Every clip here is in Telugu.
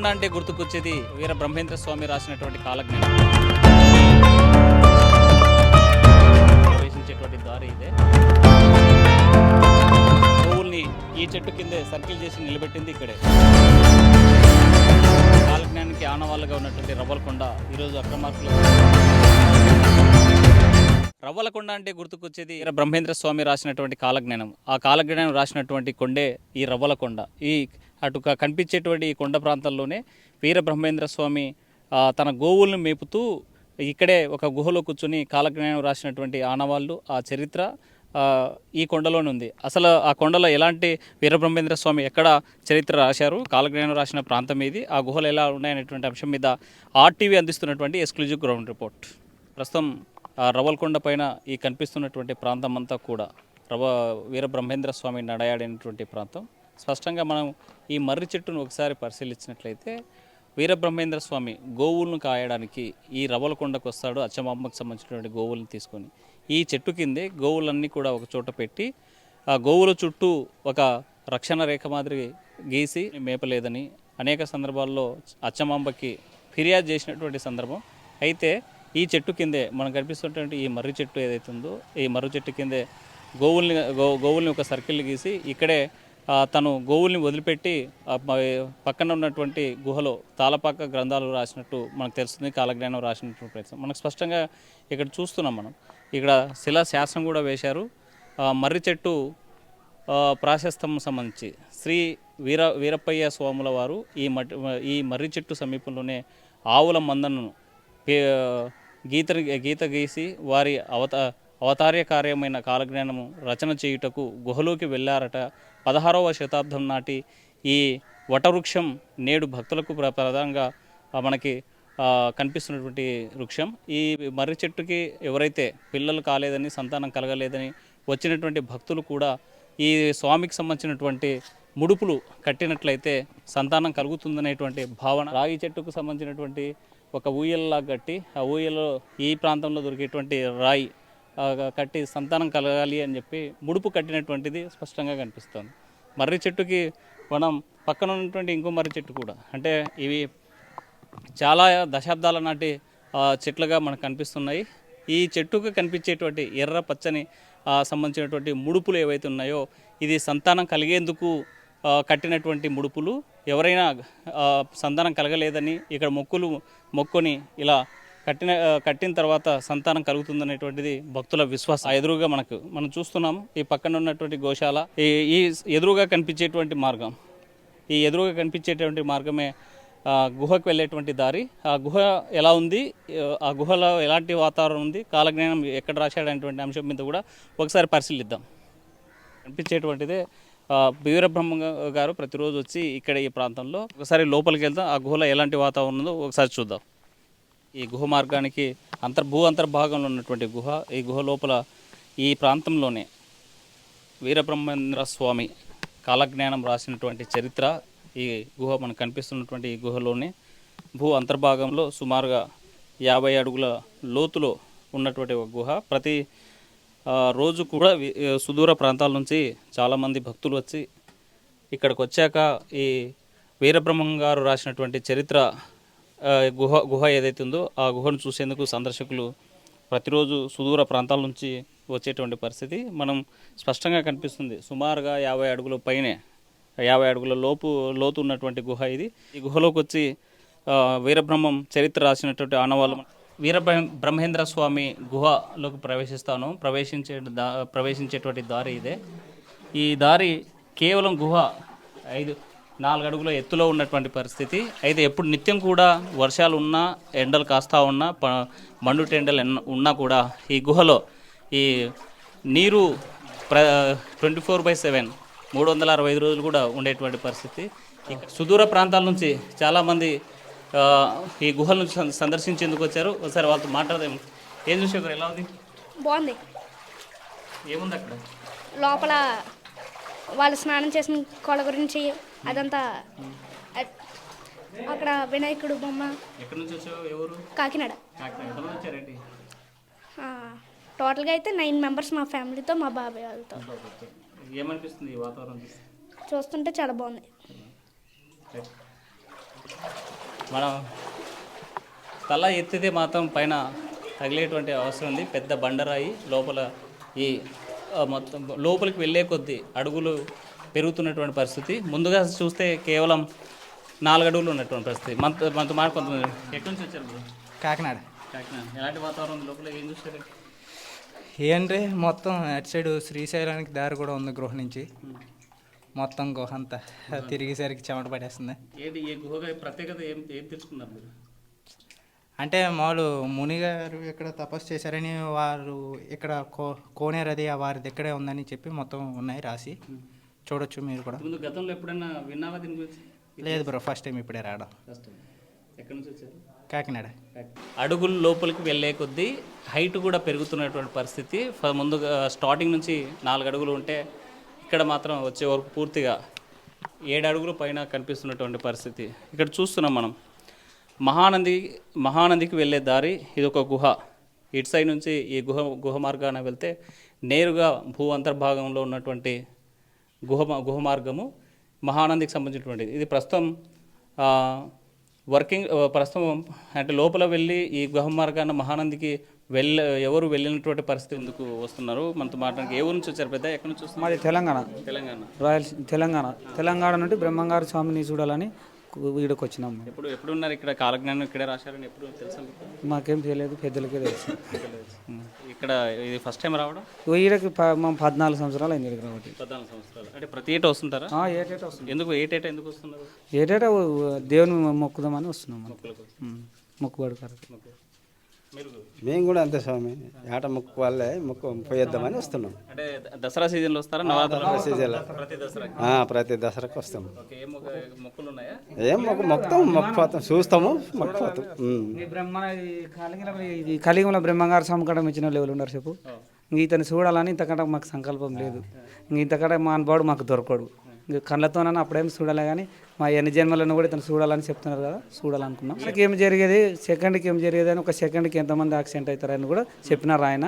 రవ్వలకొండ అంటే గుర్తుకొచ్చేది వీర బ్రహ్మేంద్ర స్వామి రాసినటువంటి కాలజ్ఞానం. ప్రవేశించేటువంటి దారి ఇదే. గోవుల్ని ఈ చెట్టు కిందే సర్కిల్ చేసి నిలబెట్టింది ఇక్కడే. కాలజ్ఞానానికి ఆనవాళ్ళుగా ఉన్నటువంటి రవ్వలకొండ ఈరోజు అక్రమార్కులు. రవ్వలకొండ అంటే గుర్తుకొచ్చేది వీర బ్రహ్మేంద్ర స్వామి రాసినటువంటి కాలజ్ఞానం. ఆ కాలజ్ఞానం రాసినటువంటి కొండే ఈ రవ్వలకొండ. ఈ అటు కనిపించేటువంటి ఈ కొండ ప్రాంతంలోనే వీర బ్రహ్మేంద్ర స్వామి తన గోవులను మేపుతూ ఇక్కడే ఒక గుహలో కూర్చొని కాలజ్ఞానం రాసినటువంటి ఆనవాళ్ళు, ఆ చరిత్ర ఈ కొండలోనే ఉంది. అసలు ఆ కొండలో ఎలాంటి వీరబ్రహ్మేంద్ర స్వామి ఎక్కడ చరిత్ర రాశారు, కాలజ్ఞానం రాసిన ప్రాంతం ఇది, ఆ గుహలు ఎలా ఉన్నాయనేటువంటి అంశం మీద ఆర్టీవీ అందిస్తున్నటువంటి ఎక్స్క్లూజివ్ గ్రౌండ్ రిపోర్ట్. ప్రస్తుతం రవ్వలకొండ పైన ఈ కనిపిస్తున్నటువంటి ప్రాంతం అంతా కూడా వీరబ్రహ్మేంద్ర స్వామి నడయాడినటువంటి ప్రాంతం. స్పష్టంగా మనం ఈ మర్రి చెట్టును ఒకసారి పరిశీలించినట్లయితే వీరబ్రహ్మేంద్ర స్వామి గోవులను కాయడానికి ఈ రవ్వలకొండకు వస్తాడు. అచ్చమాంబకు సంబంధించినటువంటి గోవులను తీసుకొని ఈ చెట్టు కిందే గోవులన్నీ కూడా ఒక చోట పెట్టి ఆ గోవుల చుట్టూ ఒక రక్షణ రేఖ మాదిరి గీసి మేపలేదని అనేక సందర్భాల్లో అచ్చమాంబకి ఫిర్యాదు చేసినటువంటి సందర్భం. అయితే ఈ చెట్టు కిందే మనకు కనిపిస్తున్నటువంటి ఈ మర్రి చెట్టు ఏదైతే ఉందో ఈ మర్రి చెట్టు కిందే గోవుల్ని ఒక సర్కిల్ గీసి ఇక్కడే తను గోవుల్ని వదిలిపెట్టి పక్కన ఉన్నటువంటి గుహలో తాళపాక గ్రంథాలు రాసినట్టు మనకు తెలుస్తుంది. కాలజ్ఞానం రాసినటువంటి ప్రయత్నం మనకు స్పష్టంగా ఇక్కడ చూస్తున్నాం. మనం ఇక్కడ శిలా శాసనం కూడా వేశారు. మర్రి చెట్టు ప్రాశస్తం సంబంధించి శ్రీ వీరప్పయ్య స్వాముల వారు ఈ మర్రి చెట్టు సమీపంలోనే ఆవుల మందను గీత గీసి వారి అవతార్య కార్యమైన కాలజ్ఞానము రచన చేయుటకు గుహలోకి వెళ్ళారట. 16వ శతాబ్దం నాటి ఈ వటవృక్షం నేడు భక్తులకు ప్రధానంగా మనకి కనిపిస్తున్నటువంటి వృక్షం. ఈ మర్రి చెట్టుకి ఎవరైతే పిల్లలు కాలేదని, సంతానం కలగలేదని వచ్చినటువంటి భక్తులు కూడా ఈ స్వామికి సంబంధించినటువంటి ముడుపులు కట్టినట్లయితే సంతానం కలుగుతుందనేటువంటి భావన. రాగి చెట్టుకు సంబంధించినటువంటి ఒక ఊయల్లా కట్టి ఆ ఊయల్లో ఈ ప్రాంతంలో దొరికేటువంటి రాయి కట్టి సంతానం కలగాలి అని చెప్పి ముడుపు కట్టినటువంటిది స్పష్టంగా కనిపిస్తుంది. మర్రి చెట్టుకి మనం పక్కన ఉన్నటువంటి ఇంకో మర్రి చెట్టు కూడా, అంటే ఇవి చాలా దశాబ్దాల నాటి చెట్లుగా మనకు కనిపిస్తున్నాయి. ఈ చెట్టుకు కనిపించేటువంటి ఎర్ర పచ్చని సంబంధించినటువంటి ముడుపులు ఏవైతే ఉన్నాయో ఇది సంతానం కలిగేందుకు కట్టినటువంటి ముడుపులు. ఎవరైనా సంతానం కలగలేదని ఇక్కడ మొక్కుని ఇలా కట్టిన తర్వాత సంతానం కలుగుతుందనేటువంటిది భక్తుల విశ్వాసం. ఎదురుగా మనం చూస్తున్నాం ఈ పక్కన ఉన్నటువంటి గోశాల. ఈ ఎదురుగా కనిపించేటువంటి మార్గమే గుహకు వెళ్ళేటువంటి దారి. ఆ గుహ ఎలా ఉంది, ఆ గుహలో ఎలాంటి వాతావరణం ఉంది, కాలజ్ఞానం ఎక్కడ రాశాడనేటువంటి అంశం మీద కూడా ఒకసారి పరిశీలిద్దాం. కనిపించేటువంటిదే వీరబ్రహ్మ గారు ప్రతిరోజు వచ్చి ఇక్కడ ఈ ప్రాంతంలో ఒకసారి లోపలికి వెళ్దాం. ఆ గుహలో ఎలాంటి వాతావరణం ఉందో ఒకసారి చూద్దాం. ఈ గుహ మార్గానికి అంతర్భాగంలో ఉన్నటువంటి గుహ. ఈ గుహ లోపల ఈ ప్రాంతంలోనే వీరబ్రహ్మేంద్ర స్వామి కాలజ్ఞానం రాసినటువంటి చరిత్ర ఈ గుహ మనకు కనిపిస్తున్నటువంటి ఈ గుహలోనే అంతర్భాగంలో సుమారుగా 50 అడుగుల లోతులో ఉన్నటువంటి ఒక గుహ. ప్రతి రోజు కూడా సుదూర ప్రాంతాల నుంచి చాలామంది భక్తులు వచ్చి ఇక్కడికి వచ్చాక ఈ వీరబ్రహ్మం గారు రాసినటువంటి చరిత్ర గుహ ఏదైతే ఉందో ఆ గుహను చూసేందుకు సందర్శకులు ప్రతిరోజు సుదూర ప్రాంతాల నుంచి వచ్చేటువంటి పరిస్థితి మనం స్పష్టంగా కనిపిస్తుంది. సుమారుగా 50 అడుగుల పైనే 50 అడుగుల లోతు ఉన్నటువంటి గుహ ఇది. ఈ గుహలోకి వచ్చి వీరబ్రహ్మం చరిత్ర రాసినటువంటి ఆనవాళ్ళు. వీరబ్రహ్మేంద్ర స్వామి గుహలోకి ప్రవేశించేటువంటి దారి ఇదే. ఈ దారి కేవలం గుహ 4 అడుగుల ఎత్తులో ఉన్నటువంటి పరిస్థితి. అయితే ఎప్పుడు నిత్యం కూడా వర్షాలు ఉన్నా, ఎండలు కాస్తా ఉన్నా, మండుటి ఎండలు ఉన్నా కూడా ఈ గుహలో ఈ నీరు 24/7 365 రోజులు కూడా ఉండేటువంటి పరిస్థితి. సుదూర ప్రాంతాల నుంచి చాలామంది ఈ గుహలను సందర్శించేందుకు వచ్చారు. ఒకసారి వాళ్ళతో మాట్లాడదాం. ఏం చూసారు, ఎలా ఉంది? బాగుంది. ఏముంది అక్కడ లోపల? వాళ్ళు స్నానం చేసిన కొల గురించి అదంతా. అక్కడ వినాయకుడు బొమ్మ. ఎక్కడి నుంచి వచ్చావు? ఎవరు? కాకినాడ. టోటల్గా అయితే 9 మెంబర్స్ మా ఫ్యామిలీతో, మా బాబాయ్ వాళ్ళతో. ఏమనిపిస్తుంది ఈ వాతావరణం చూస్తుంటే? చాలా బాగుంది. మనం తల ఎత్తితే మాత్రం పైన తగిలేటువంటి అవసరం ఉంది. పెద్ద బండరాయి లోపల ఈ మొత్తం లోపలికి వెళ్ళే కొద్దీ అడుగులు పెరుగుతున్నటువంటి పరిస్థితి. ముందుగా చూస్తే కేవలం 4 అడుగులు ఉన్నటువంటి పరిస్థితి. మనతో మాట కొంతమంది ఎక్కడి నుంచి వచ్చారు బ్రో? కాకినాడ. కాకినాడ. ఎలాంటి వాతావరణం లోపల ఏం చూస్తారు? ఏంటి మొత్తం అటు సైడ్ శ్రీశైలానికి దారి కూడా ఉంది గృహ నుంచి. మొత్తం గుహ అంతా తిరిగేసరికి చెమట పడేస్తుంది. ఏంటి ఈ గుహ ప్రత్యేకత ఏం ఏం తెలుసుకున్నారు మీరు? అంటే మామూలు ముని గారు ఇక్కడ తపస్సు చేశారని వారు ఇక్కడ కోనేరు అది వారిది ఇక్కడే ఉందని చెప్పి మొత్తం ఉన్నాయి రాసి చూడొచ్చు మీరు కూడా. ముందు గతంలో ఎప్పుడైనా విన్నావా దీని గురించి? లేదు బ్రో, ఫస్ట్ టైం ఇప్పుడే రావడం. ఎక్కడి నుంచి వచ్చారు? కాకినాడ. అడుగులు లోపలికి వెళ్ళే కొద్దీ హైట్ కూడా పెరుగుతున్నటువంటి పరిస్థితి. ముందుగా స్టార్టింగ్ నుంచి 4 అడుగులు ఉంటే ఇక్కడ మాత్రం వచ్చే వరకు పూర్తిగా 7 అడుగులు పైన కనిపిస్తున్నటువంటి పరిస్థితి. ఇక్కడ చూస్తున్నాం మనం మహానందికి వెళ్ళే దారి. ఇది ఒక గుహ. ఇటు సైడ్ నుంచి ఈ గుహ మార్గాన వెళ్తే నేరుగా భూ అంతర్భాగంలో ఉన్నటువంటి గుహ మార్గము మహానందికి సంబంధించినటువంటిది. ఇది ప్రస్తుతం ప్రస్తుతం అంటే లోపల వెళ్ళి ఈ గుహ మార్గాన మహానందికి ఎవరు వెళ్ళినటువంటి పరిస్థితి ఎందుకు వస్తున్నారు మనతో మాట్లాడానికి. ఏ ఊరు నుంచి వచ్చారు పెద్ద? ఎక్కడి నుంచి వస్తున్నారు? మాది తెలంగాణ. తెలంగాణ నుండి బ్రహ్మంగారు స్వామిని చూడాలని వీడికి వచ్చినాము. ఎప్పుడు ఉన్నారు ఇక్కడ? కాలజ్ఞానం ఇక్కడే రాశారని ఎప్పుడు తెలుసా? మాకేం తెలియదు, పెద్దలకే తెలుసు. ఇక్కడ ఇది ఫస్ట్ టైం రావడం? వీడికి 14 సంవత్సరాలు అయింది ఇక్కడ కాబట్టి. 14 సంవత్సరాలు. అంటే ప్రతి ఏటా వస్తుంటారా? ఏటేటా వస్తుంది. ఎందుకు వస్తున్నారు? ఏటేటా దేవుని మొక్కుదామని వస్తున్నాం. మొక్కుబడి కరెక్ట్. మేము కూడా అంతే స్వామి, ఏట మొక్కు వాళ్ళే మొక్కు పోయేద్దామని వస్తున్నాం. అంటే దసరా సీజన్లో వస్తారా? దసరా సీజన్లో ప్రతి దసరా ప్రతి దసరాకి వస్తాము. మొక్కులు ఉన్నాయా? ఏం మొక్కుపోతాం, చూస్తాము, మొక్కుపోతాం. కలియుగంలో బ్రహ్మంగారు సంకటం ఇచ్చిన వాళ్ళు ఉన్నారు చెప్పు. ఇతను చూడాలని ఇంతకంటే మాకు సంకల్పం లేదు. ఇంతకంటే మా అనుభవాడు మాకు దొరకడు. ఇంక కళ్ళతోనన్నా అప్పుడేం చూడాలి కానీ మా ఎన్ని జన్మలను కూడా ఇతను చూడాలని చెప్తున్నారు కదా, చూడాలనుకున్నాం. మనకి ఏం జరిగేది సెకండ్కి ఏం జరిగేది అని, ఒక సెకండ్కి ఎంతమంది యాక్సిడెంట్ అవుతారని కూడా చెప్పినారు ఆయన.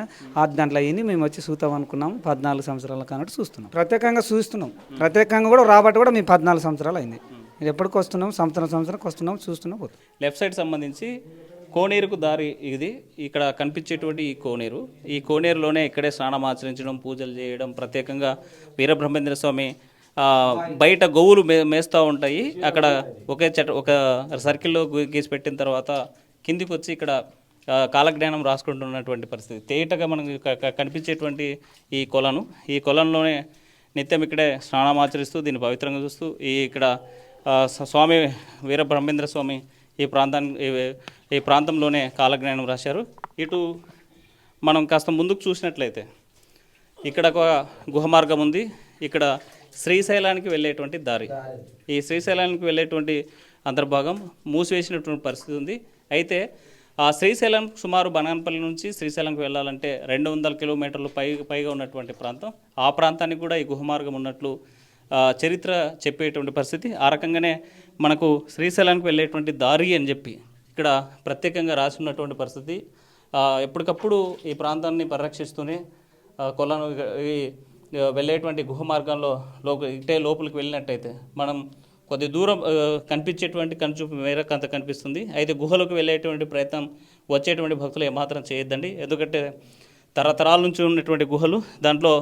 దాంట్లో అయ్యింది మేము వచ్చి చూద్దాం అనుకున్నాం. 14 సంవత్సరాల కాబట్టి చూస్తున్నాం, ప్రత్యేకంగా చూస్తున్నాం. ప్రత్యేకంగా కూడా రాబట్టి కూడా మేము 14 సంవత్సరాలు అయింది. ఇది ఎప్పటికి వస్తున్నాం, సంవత్సరానికి వస్తున్నాం, చూస్తున్నాం పోతున్నాం. లెఫ్ట్ సైడ్ సంబంధించి కోనేరుకు దారి ఇది. ఇక్కడ కనిపించేటువంటి ఈ కోనేరులోనే ఇక్కడే స్నానం ఆచరించడం, పూజలు చేయడం. ప్రత్యేకంగా వీరబ్రహ్మేంద్ర స్వామి బయట గోవులు మేస్తూ ఉంటాయి. అక్కడ ఒక సర్కిల్లో గీసి పెట్టిన తర్వాత కిందికి వచ్చి ఇక్కడ కాలజ్ఞానం రాసుకుంటున్నటువంటి పరిస్థితి. తేటగా మనకు కనిపించేటువంటి ఈ కొలంలోనే నిత్యం ఇక్కడే స్నానం ఆచరిస్తూ దీన్ని పవిత్రంగా చూస్తూ ఇక్కడ స్వామి వీరబ్రహ్మేంద్ర స్వామి ఈ ప్రాంతంలోనే కాలజ్ఞానం రాశారు. ఇటు మనం కాస్త ముందుకు చూసినట్లయితే ఇక్కడ ఒక గుహ మార్గం ఉంది. ఇక్కడ శ్రీశైలానికి వెళ్ళేటువంటి దారి. ఈ శ్రీశైలానికి వెళ్ళేటువంటి అంతర్భాగం మూసివేసినటువంటి పరిస్థితి ఉంది. అయితే ఆ శ్రీశైలం సుమారు బనాన్పల్లి నుంచి శ్రీశైలంకి వెళ్ళాలంటే 200 కిలోమీటర్లు పైగా ఉన్నటువంటి ప్రాంతం. ఆ ప్రాంతానికి కూడా ఈ గుహ మార్గం ఉన్నట్లు చరిత్ర చెప్పేటువంటి పరిస్థితి. ఆ రకంగానే మనకు శ్రీశైలానికి వెళ్ళేటువంటి దారి అని చెప్పి ఇక్కడ ప్రత్యేకంగా రాసి ఉన్నటువంటి పరిస్థితి. ఎప్పటికప్పుడు ఈ ప్రాంతాన్ని పరిరక్షిస్తూనే కొలను వెళ్ళేటువంటి గుహ మార్గంలో లోపలికి వెళ్ళినట్టయితే మనం కొద్ది దూరం కనిపించేటువంటి కనుచూపు మేరకు అంత కనిపిస్తుంది. అయితే గుహలోకి వెళ్ళేటువంటి ప్రయత్నం వచ్చేటువంటి భక్తులు ఏమాత్రం చేయొద్దండి. ఎందుకంటే తరతరాల నుంచి ఉన్నటువంటి గుహలు, దాంట్లో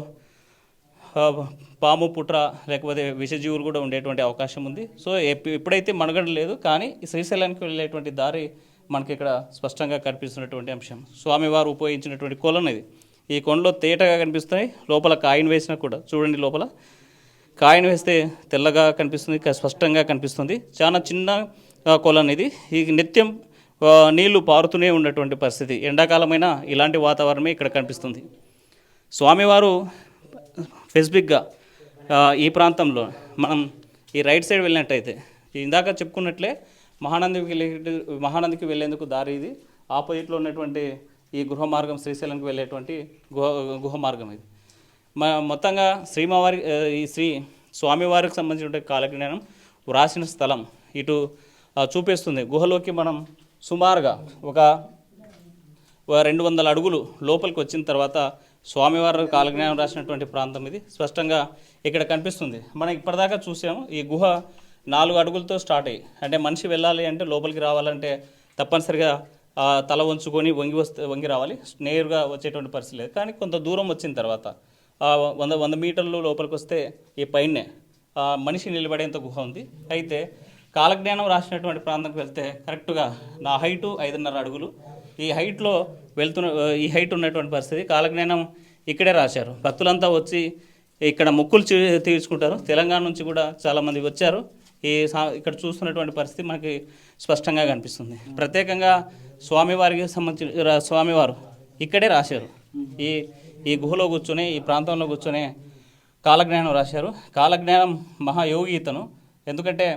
పాము, పుట్ర లేకపోతే విషజీవులు కూడా ఉండేటువంటి అవకాశం ఉంది. సో ఎప్పుడైతే మనుగడ లేదు, కానీ శ్రీశైలానికి వెళ్ళేటువంటి దారి మనకి ఇక్కడ స్పష్టంగా కనిపిస్తున్నటువంటి అంశం. స్వామివారు ఉపయోగించినటువంటి కొలను ఇది. ఈ కొండలో తేటగా కనిపిస్తాయి. లోపల కాయిన్ వేసినా కూడా చూడండి, లోపల కాయిన్ వేస్తే తెల్లగా కనిపిస్తుంది, స్పష్టంగా కనిపిస్తుంది. చాలా చిన్న కొలను ఇది. ఈ నిత్యం నీళ్లు పారుతూనే ఉన్నటువంటి పరిస్థితి. ఎండాకాలమైనా ఇలాంటి వాతావరణమే ఇక్కడ కనిపిస్తుంది. స్వామివారు స్పెసిఫిక్గా ఈ ప్రాంతంలో మనం ఈ రైట్ సైడ్ వెళ్ళినట్టయితే ఇందాక చెప్పుకున్నట్లే మహానందికి వెళ్ళేందుకు దారి ఇది. ఆపోజిట్లో ఉన్నటువంటి ఈ గృహ మార్గం శ్రీశైలంకి వెళ్ళేటువంటి గుహ మార్గం ఇది. మొత్తంగా శ్రీ స్వామివారికి సంబంధించిన కాలజ్ఞానం వ్రాసిన స్థలం ఇటు చూపిస్తుంది. గుహలోకి మనం సుమారుగా ఒక 200 అడుగులు లోపలికి వచ్చిన తర్వాత స్వామివారి కాలజ్ఞానం రాసినటువంటి ప్రాంతం ఇది స్పష్టంగా ఇక్కడ కనిపిస్తుంది. మనం ఇప్పటిదాకా చూసాము. ఈ గుహ 4 అడుగులతో స్టార్ట్ అయ్యి, అంటే మనిషి వెళ్ళాలి అంటే లోపలికి రావాలంటే తప్పనిసరిగా తల వంచుకొని వంగి రావాలి, నేరుగా వచ్చేటువంటి పరిస్థితి లేదు. కానీ కొంత దూరం వచ్చిన తర్వాత 100 మీటర్లు లోపలికి వస్తే ఈ పైనే మనిషి నిలబడేంత గుహ ఉంది. అయితే కాలజ్ఞానం రాసినటువంటి ప్రాంతంకి వెళ్తే కరెక్ట్గా నా హైటు 5.5 అడుగులు. ఈ హైట్ ఉన్నటువంటి పరిస్థితి కాలజ్ఞానం ఇక్కడే రాశారు. భక్తులంతా వచ్చి ఇక్కడ మొక్కులు తీర్చుకుంటారు. తెలంగాణ నుంచి కూడా చాలామంది వచ్చారు. ఇక్కడ చూస్తున్నటువంటి పరిస్థితి మనకి స్పష్టంగా కనిపిస్తుంది. ప్రత్యేకంగా స్వామివారికి సంబంధించిన స్వామివారు ఇక్కడే రాశారు. ఈ గుహలో కూర్చొని, ఈ ప్రాంతంలో కూర్చొని కాలజ్ఞానం రాశారు. కాలజ్ఞానం మహాయోగి ఇతను. ఎందుకంటే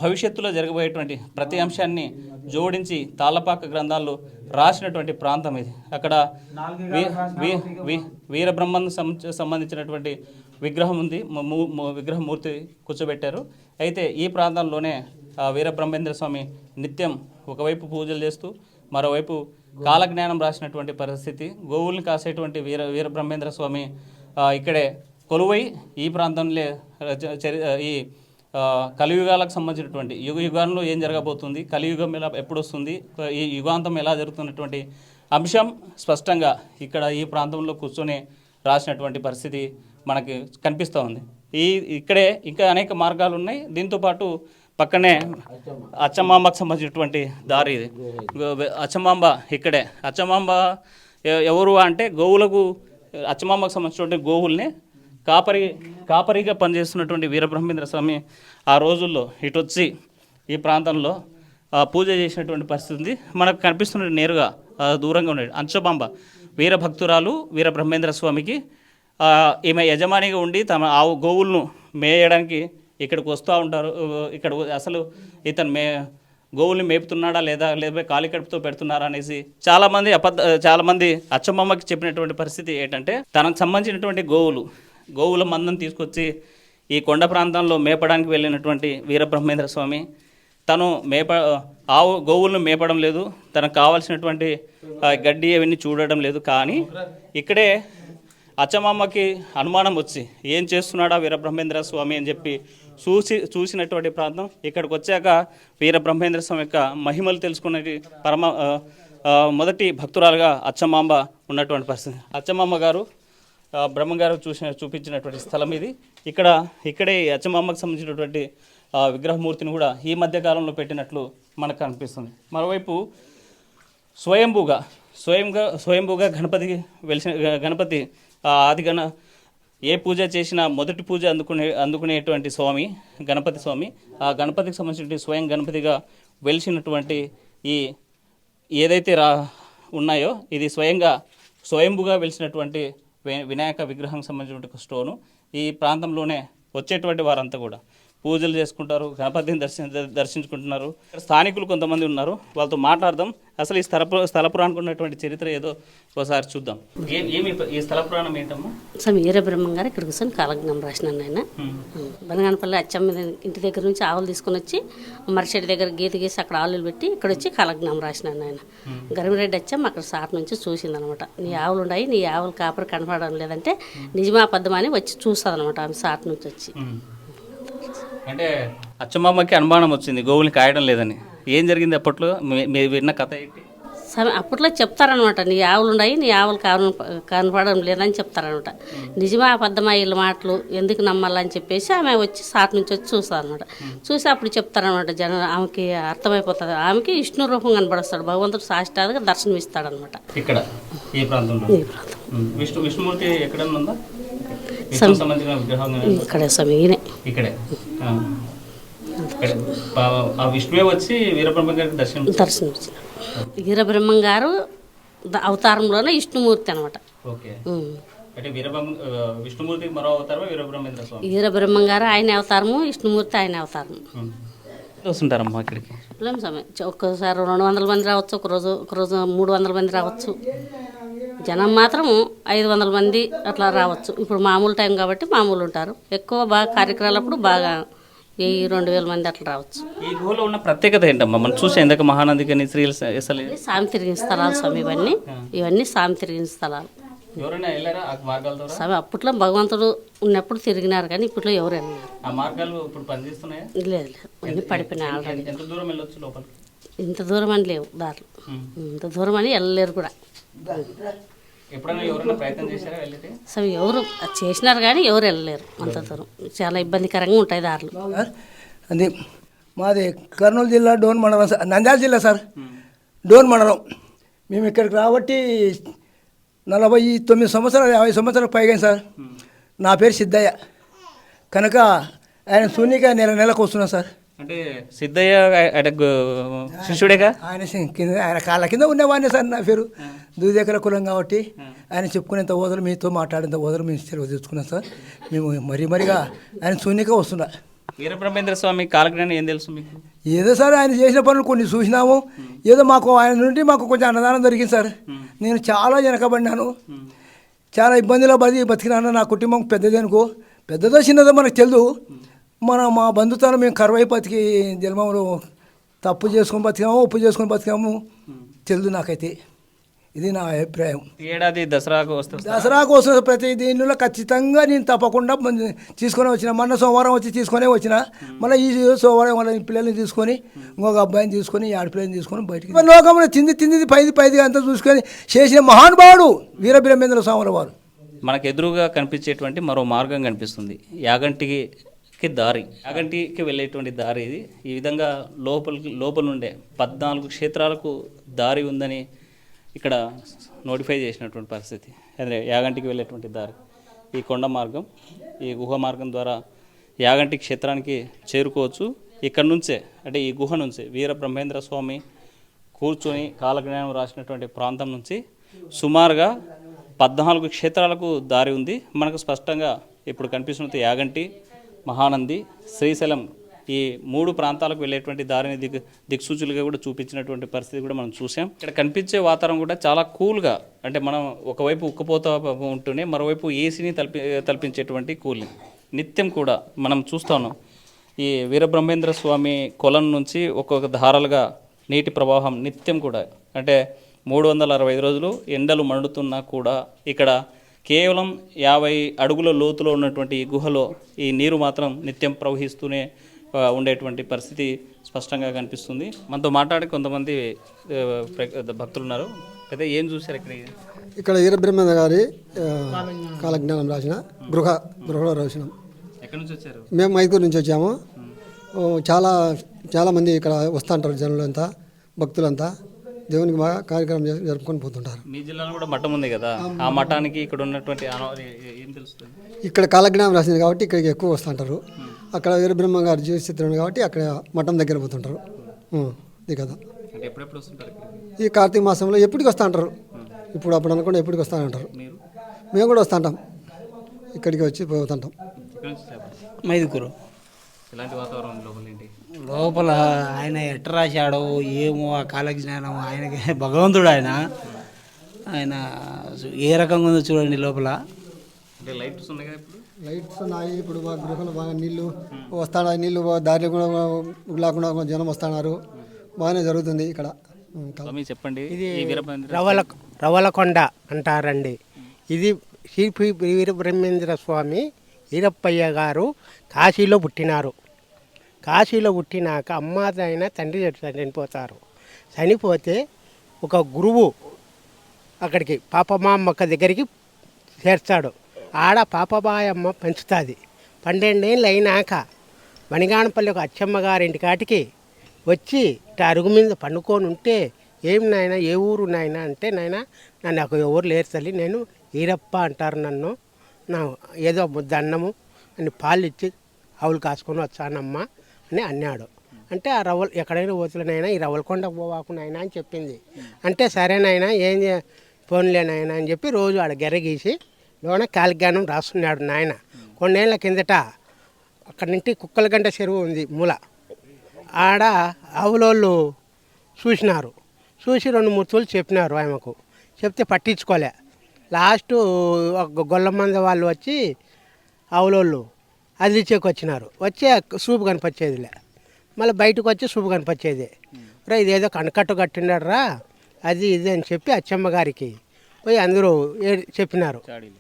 భవిష్యత్తులో జరగబోయేటువంటి ప్రతి అంశాన్ని జోడించి తాళ్ళపాక గ్రంథాల్లో రాసినటువంటి ప్రాంతం ఇది. అక్కడ వీరబ్రహ్మకు సంబంధించినటువంటి విగ్రహం ఉంది, విగ్రహమూర్తి కూర్చోబెట్టారు. అయితే ఈ ప్రాంతంలోనే వీరబ్రహ్మేంద్ర స్వామి నిత్యం ఒకవైపు పూజలు చేస్తూ మరోవైపు కాలజ్ఞానం రాసినటువంటి పరిస్థితి. గోవుల్ని కాసేటువంటి వీరబ్రహ్మేంద్ర స్వామి ఇక్కడే కొలువై ఈ ప్రాంతంలో ఈ కలియుగాలకు సంబంధించినటువంటి యుగాల్లో ఏం జరగబోతుంది, కలియుగం ఎప్పుడు వస్తుంది, ఈ యుగాంతం ఎలా జరుగుతున్నటువంటి అంశం స్పష్టంగా ఇక్కడ ఈ ప్రాంతంలో కూర్చొని రాసినటువంటి పరిస్థితి మనకి కనిపిస్తూ ఉంది. ఇక్కడే ఇంకా అనేక మార్గాలు ఉన్నాయి. దీంతోపాటు పక్కనే అచ్చమాంబకు సంబంధించినటువంటి దారి ఇది. అచ్చమాంబ ఇక్కడే. అచ్చమాంబ ఎవరు అంటే గోవులకు, అచ్చమాంబకు సంబంధించినటువంటి గోవుల్ని కాపరిగా పనిచేస్తున్నటువంటి వీరబ్రహ్మేంద్ర స్వామి ఆ రోజుల్లో ఇటు వచ్చి ఈ ప్రాంతంలో పూజ చేసినటువంటి పరిస్థితి ఉంది. మనకు కనిపిస్తున్న నేరుగా దూరంగా ఉండేది అంచమాంబ వీరభక్తురాలు వీరబ్రహ్మేంద్ర స్వామికి ఈమె యజమానిగా ఉండి తమ గోవులను మేయడానికి ఇక్కడికి వస్తూ ఉంటారు. ఇక్కడ అసలు ఇతను గోవుల్ని మేపుతున్నాడా లేదా ఖాళీ కడుపుతో పెడుతున్నారా అనేసి చాలామంది అచ్చమ్మమ్మకి చెప్పినటువంటి పరిస్థితి ఏంటంటే, తనకు సంబంధించినటువంటి గోవుల మందం తీసుకొచ్చి ఈ కొండ ప్రాంతంలో మేపడానికి వెళ్ళినటువంటి వీరబ్రహ్మేంద్ర స్వామి తను గోవులను మేపడం లేదు, తనకు కావాల్సినటువంటి గడ్డి అవన్నీ చూడడం లేదు. కానీ ఇక్కడే అచ్చమామకి అనుమానం వచ్చి ఏం చేస్తున్నాడా వీరబ్రహ్మేంద్ర స్వామి అని చెప్పి చూసినటువంటి ప్రాంతం. ఇక్కడికి వచ్చాక వీరబ్రహ్మేంద్ర స్వామి యొక్క మహిమలు తెలుసుకునే మొదటి భక్తురాలుగా అచ్చమాంబ ఉన్నటువంటి పరిస్థితి. అచ్చమాంబ గారు బ్రహ్మంగారు చూపించినటువంటి స్థలం ఇది. ఇక్కడే అచ్చమాంబకు సంబంధించినటువంటి విగ్రహమూర్తిని కూడా ఈ మధ్య కాలంలో పెట్టినట్లు మనకు కనిపిస్తుంది. మరోవైపు స్వయంభూగా గణపతి ఆదిగణ ఏ పూజ చేసినా మొదటి పూజ అందుకునేటువంటి స్వామి గణపతి స్వామి. ఆ గణపతికి సంబంధించిన స్వయం గణపతిగా వెలిసినటువంటి ఏదైతే ఉన్నాయో ఇది స్వయంభుగా వెలిసినటువంటి వినాయక విగ్రహం సంబంధించినటువంటి స్టోను. ఈ ప్రాంతంలోనే వచ్చేటువంటి వారంతా కూడా పూజలు చేసుకుంటారు, గణపతిని దర్శించుకుంటున్నారు. స్థానికులు కొంతమంది ఉన్నారు, వాళ్ళతో మాట్లాడదాం. అసలు ఈ స్థల పురాణానికి ఉన్నటువంటి చరిత్ర ఏదో ఒకసారి చూద్దాం. ఈ స్థల పురాణం ఏంటమ్మా? వీరబ్రహ్మం గారు ఇక్కడ కూర్చొని కాలజ్ఞానం రాసినాను ఆయన. బనగానపల్లి అచ్చమ్మ ఇంటి దగ్గర నుంచి ఆవులు తీసుకుని వచ్చి మరిచెట్టు దగ్గర గీత గీసి అక్కడ ఆవులు పెట్టి ఇక్కడ వచ్చి కాలజ్ఞానం రాసినాను ఆయన. గరిమిరెడ్డి వచ్చాము అక్కడ సాట్ నుంచి చూసిందనమాట. నీ ఆవులు ఉన్నాయి, నీ ఆవులు కాపరి కనపడడం లేదంటే నిజమా అబద్ధమా అని వచ్చి చూస్తుంది అనమాట ఆమె సాట్ నుంచి వచ్చి. అంటే అచ్చమ్మకి అనుమానం వచ్చింది గోవుల్ని కాయడం లేదని. ఏం జరిగింది అప్పట్లో? మీరు విన్న కథ ఏంటి? అప్పట్లో చెప్తారనమాట, నీ ఆవులు ఉన్నాయి, నీ ఆవులు కనపడడం లేదని చెప్తారనమాట. నిజమా అబద్ధమా వీళ్ళ మాటలు ఎందుకు నమ్మాలని చెప్పేసి ఆమె వచ్చి సాట్ నుంచి వచ్చి చూస్తుంది అనమాట. చూసి అప్పుడు చెప్తారనమాట జనం, ఆమెకి అర్థమైపోతుంది. ఆమెకి విష్ణు రూపం కనపడస్తాడు, భగవంతుడు సాష్టాలుగా దర్శనం ఇస్తాడనమాట. ఇక్కడ ఈ ప్రాంతంలో విష్ణుమూర్తి ఎక్కడన్నా ఉందా? ఇక్కడే సమీనే ఇక్కడే ఆ విష్ణువే వచ్చి వీరబ్రహ్మ గారికి దర్శనం వీరబ్రహ్మం గారు అవతారంలోనే విష్ణుమూర్తి అనమాట. విష్ణుమూర్తి మరో అవతారమా వీరబ్రహ్మేంద్ర స్వామి? వీరబ్రహ్మం గారు ఆయన అవతారము, విష్ణుమూర్తి ఆయన అవతారం. వస్తుంటారమ్మా ఇక్కడికి? ఒక్కసారి 200 మంది రావచ్చు, ఒకరోజు 300 మంది రావచ్చు. జనం మాత్రం 500 మంది అట్లా రావచ్చు. ఇప్పుడు మామూలు టైం కాబట్టి మామూలు ఉంటారు. ఎక్కువ బాగా కార్యక్రమాలప్పుడు బాగా 1000-2000 మంది అట్లా రావచ్చు. ఈ గుహలో ఉన్న ప్రత్యేకత ఏంటమ్మా? మనం చూసే ఇందాక మహానంది కానీ సామి తిరిగిన స్థలాలు స్వామి. ఇవన్నీ సామి తిరిగిన స్థలాలు. ఎవరైనా వెళ్ళారా ఆ మార్గాల ద్వారా? స్వామి అప్పట్లో భగవంతుడు ఉన్నప్పుడు తిరిగినారు కానీ ఇప్పట్లో ఎవరు వెళ్ళినారు ఆ మార్గాలు ఇప్పుడు పనిచేస్తున్నాయా? లేదు లేదు అన్నీ పడిపోయినాయి ఆల్రెడీ. ఎంత దూరం వెళ్ళొచ్చు లోపలికి? ఇంత దూరం అని లేవు దారులు, ఇంత దూరం అని వెళ్ళలేరు కూడా. ఎప్పుడైనా ఎవరైనా ప్రయత్నం చేశారా వెళ్ళితే? అసలు ఎవరు చేసినారు కానీ ఎవరు వెళ్ళలేరు అంత దూరం. చాలా ఇబ్బందికరంగా ఉంటాయి దారులు. అది మాది కర్నూలు జిల్లా డోన్ మండలం సార్, నంద్యాల జిల్లా సార్, డోన్ మండలం. మేము ఇక్కడికి రాబట్టి 49 సంవత్సరాలు 50 సంవత్సరాలు పైగా సార్. నా పేరు సిద్ధయ్య కనుక ఆయన శూన్యగా నెలకు వస్తున్నాం సార్. అంటే సిద్ధయ్య శిష్యుడేగా? ఆయన కాళ్ళ కింద ఉండేవాడిని సార్. నా పేరు దూదేకల కులం కాబట్టి ఆయన చెప్పుకునేంత ఓదలు మీతో మాట్లాడేంత ఓదలు మేము సెలవు తెచ్చుకున్నాం సార్. మేము మరీగా ఆయన శూన్యగా వస్తున్నా. వీరబ్రహ్మేంద్ర స్వామి కాలజ్ఞానం ఏం తెలుసు మీకు? ఏదో సార్ ఆయన చేసిన పనులు కొన్ని చూసినాము. ఏదో మాకు ఆయన నుండి మాకు కొంచెం అన్నదానం దొరికింది సార్. నేను చాలా వెనకబడినాను, చాలా ఇబ్బందిలో బతికినాను. నా కుటుంబం పెద్దదనుకో, పెద్దదో చిన్నదో మనకు తెలియదు. మా బంధుత్వాలు మేము కరువై బతికి జన్మలో తప్పు చేసుకొని బతికాము, ఉప్పు చేసుకొని బతికాము తెలియదు నాకైతే. ఇది నా అభిప్రాయం. ఏడాది దసరాకు వస్తుంది. దసరాకు వస్తుంది ప్రతి దీనిలో ఖచ్చితంగా నేను తప్పకుండా తీసుకొని వచ్చిన. మొన్న సోమవారం వచ్చి తీసుకొనే వచ్చిన. మళ్ళీ ఈ సోమవారం వాళ్ళ పిల్లల్ని తీసుకొని ఇంకొక అబ్బాయిని తీసుకొని ఆడపిల్లల్ని తీసుకొని బయటికి లోకంలో తింది పైది అంతా చూసుకొని చేసిన మహానుభావుడు వీరబ్రహ్మేంద్ర స్వాముల వారు. మనకు ఎదురుగా కనిపించేటువంటి మరో మార్గం కనిపిస్తుంది. యాగంటికి దారి, యాగంటికి వెళ్ళేటువంటి దారి ఇది. ఈ విధంగా లోపల నుండే 14 క్షేత్రాలకు దారి ఉందని ఇక్కడ నోటిఫై చేసినటువంటి పరిస్థితి. అదే యాగంటికి వెళ్ళేటువంటి దారి ఈ కొండ మార్గం, ఈ గుహ మార్గం ద్వారా యాగంటి క్షేత్రానికి చేరుకోవచ్చు. ఇక్కడ నుంచే అంటే ఈ గుహ నుంచే వీరబ్రహ్మేంద్ర స్వామి కూర్చొని కాలజ్ఞానం రాసినటువంటి ప్రాంతం నుంచి సుమారుగా 14 క్షేత్రాలకు దారి ఉంది. మనకు స్పష్టంగా ఇప్పుడు కనిపిస్తున్నది యాగంటి, మహానంది, శ్రీశైలం ఈ 3 ప్రాంతాలకు వెళ్ళేటువంటి దారిని దిక్సూచులుగా కూడా చూపించినటువంటి పరిస్థితి కూడా మనం చూసాం. ఇక్కడ కనిపించే వాతావరణం కూడా చాలా కూల్గా, అంటే మనం ఒకవైపు ఉక్కపోతా ఉంటూనే మరోవైపు ఏసీని తలపించేటువంటి కూలింగ్ నిత్యం కూడా మనం చూస్తూ ఉన్నాం. ఈ వీరబ్రహ్మేంద్ర స్వామి కొలం నుంచి ఒక్కొక్క ధారలుగా నీటి ప్రవాహం నిత్యం కూడా, అంటే 365 రోజులు ఎండలు మండుతున్నా కూడా ఇక్కడ కేవలం 50 అడుగుల లోతులో ఉన్నటువంటి ఈ గుహలో ఈ నీరు మాత్రం నిత్యం ప్రవహిస్తూనే ఉండేటువంటి పరిస్థితి స్పష్టంగా కనిపిస్తుంది. మనతో మాట్లాడే కొంతమంది భక్తులు ఉన్నారు. అయితే ఏం చూశారు ఇక్కడ? ఇక్కడ వీరబ్రహ్మేంద్ర గారి కాలజ్ఞానం రాసిన గృహలో రాసినాం. ఎక్కడి నుంచి వచ్చారు? మేము మైకూరు నుంచి వచ్చాము. చాలా మంది ఇక్కడ వస్తూ ఉంటారు, జనులంతా భక్తులంతా దేవునికి బాగా కార్యక్రమం జరుపుకొని పోతుంటారు. మీ జిల్లాలో కూడా మఠం ఉంది కదా, ఆ మఠానికి ఇక్కడ ఉన్నటువంటి ఏం తెలుస్తుంది? ఇక్కడ కాలజ్ఞానం రాసింది కాబట్టి ఇక్కడికి ఎక్కువ వస్తుంటారు. అక్కడ వీరబ్రహ్మ గారు జీవిస్తున్నాడు కాబట్టి అక్కడ మఠం దగ్గర పోతుంటారు. ఇది కదా, అంటే ఎప్పుడెప్పుడు వస్తుంటారు? ఈ కార్తీక మాసంలో ఎప్పటికి వస్తూ ఉంటారు. ఇప్పుడు అప్పుడు అనుకుంటే ఎప్పటికి వస్తూ ఉంటారు. మేము కూడా వస్తుంటాం, ఇక్కడికి వచ్చి పోతుంటాం. మైదుకూరు. ఎలాంటి వాతావరణం లోపల ఏంటి? లోపల ఆయన ఎట్ట రాశాడో ఏమో ఆ కాలజ్ఞానం, ఆయనకి భగవంతుడు ఆయన ఏ రకంగా ఉందో చూడండి లోపల. అంటే లైట్స్ ఉన్నాయి కదా, ఇప్పుడు లైట్స్ ఉన్నాయి. ఇప్పుడు గృహంలో బాగా నీళ్లు వస్తున్నాయి, నీళ్లు దారిలో కూడా లేకుండా జనం వస్తున్నారు. బాగానే జరుగుతుంది ఇక్కడ. చెప్పండి. ఇది రవలకొండ అంటారండి. ఇది శ్రీ వీరబ్రహ్మేంద్ర స్వామి వీరప్పయ్య గారు కాశీలో పుట్టినారు. కాశీలో పుట్టినాక అమ్మాదైన తండ్రి చనిపోతారు. చనిపోతే ఒక గురువు అక్కడికి పాపమామ్మక్క దగ్గరికి చేర్చాడు. ఆడ పాపబాయమ్మ పెంచుతుంది. 12 ఏళ్ళు అయినాక మణిగానపల్లి ఒక అచ్చమ్మ గారింటి కాటికి వచ్చి అరుగు మీద పండుకొని ఉంటే, ఏం నాయన ఏ ఊరు నాయన అంటే, నాయన నన్ను నాకు ఎవరు లేరు తల్లి, నేను ఈరప్ప అంటారు నన్ను, నా ఏదో ముద్ద అన్నము అని పాలు ఇచ్చి ఆవులు కాసుకొని వచ్చానమ్మా అని అన్నాడు. అంటే ఆ రవ్వలు ఎక్కడైనా పోతులనైనా ఈ రవ్వలకొండ పోవాకునైనా అని చెప్పింది. అంటే సరేనైనా ఏం పోన్లేనాయన అని చెప్పి రోజు ఆడ గెరగీసి లోన కాలజ్ఞానం రాస్తున్నాడు నాయన. కొన్నేళ్ల కిందట అక్కడి నుండి కుక్కలగంట చెరువు ఉంది మూల, ఆడ ఆవులోళ్ళు చూసినారు. చూసి 2-3 తూళ్ళు చెప్పినారు ఆమెకు. చెప్తే పట్టించుకోలే. లాస్ట్ గొల్లమంద వాళ్ళు వచ్చి ఆవులోళ్ళు అదిలిచేకి వచ్చినారు. వచ్చి సూపు కనిపించేదిలే, మళ్ళీ బయటకు వచ్చి సూపు కనిపించేది. రా ఇదేదో కనకట్టు కట్టినాడు రా అది ఇది అని చెప్పి అచ్చమ్మ గారికి పోయి అందరూ చెప్పినారు చాడీలు.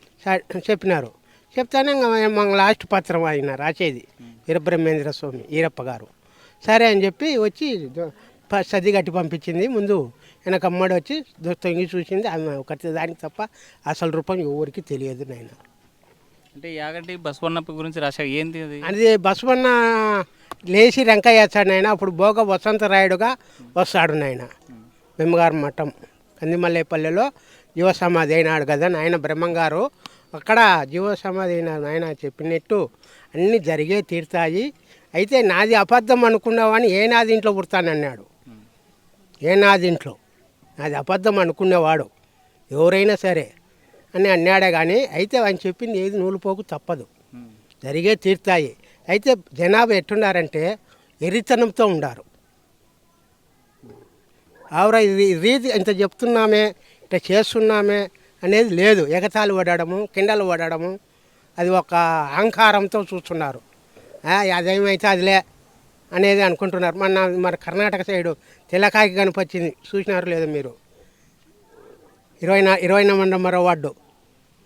చెప్పినారు. చెప్తానే మా లాస్ట్ పత్రం ఆయన రాసేది వీరబ్రహ్మేంద్ర స్వామి ఈరప్ప గారు. సరే అని చెప్పి వచ్చి సర్ది కట్టి పంపించింది. ముందు వెనక అమ్మడి వచ్చి తొంగి చూసింది. ఆమె ఒకటి దానికి తప్ప అసలు రూపం ఎవరికి తెలియదు నాయన. అంటే యాగంటి బసవన్న గురించి రాశా ఏంది అది? అది బసవన్న లేచి రంక వేస్తాడు నాయన. అప్పుడు భోగ వసంతరాయుడుగా వస్తాడు నాయన. బెమ్మగారు మఠం కందిమల్లేపల్లెలో జీవ సమాధి అయినాడు కదా నాయన బ్రహ్మంగారు. అక్కడ జీవ సమాధి అయిన నాయన చెప్పినట్టు అన్నీ జరిగే తీరుతాయి. అయితే నాది అబద్ధం అనుకున్నావని ఏ నాది ఇంట్లో పుడతానన్నాడు. ఏ నాది ఇంట్లో నాది అబద్ధం అనుకునేవాడు ఎవరైనా సరే అని అన్నాడే కానీ అయితే ఆయన చెప్పింది ఏది నూలుపోకు తప్పదు, జరిగే తీరుతాయి. అయితే జనాభా ఎట్టున్నారంటే ఎర్రితనంతో ఉండారు. ఆవిడ ఇది రీతి ఇంత చెప్తున్నామే ఇట్లా చేస్తున్నామే అనేది లేదు. ఎగతాళి పడడము, కిండలు పడడము, అది ఒక అహంకారంతో చూస్తున్నారు. అదేమైతే అదిలే అనేది అనుకుంటున్నారు. మన కర్ణాటక సైడు తెల్లకాకి కనిపించింది, చూసినారు లేదు మీరు? 20 వార్డు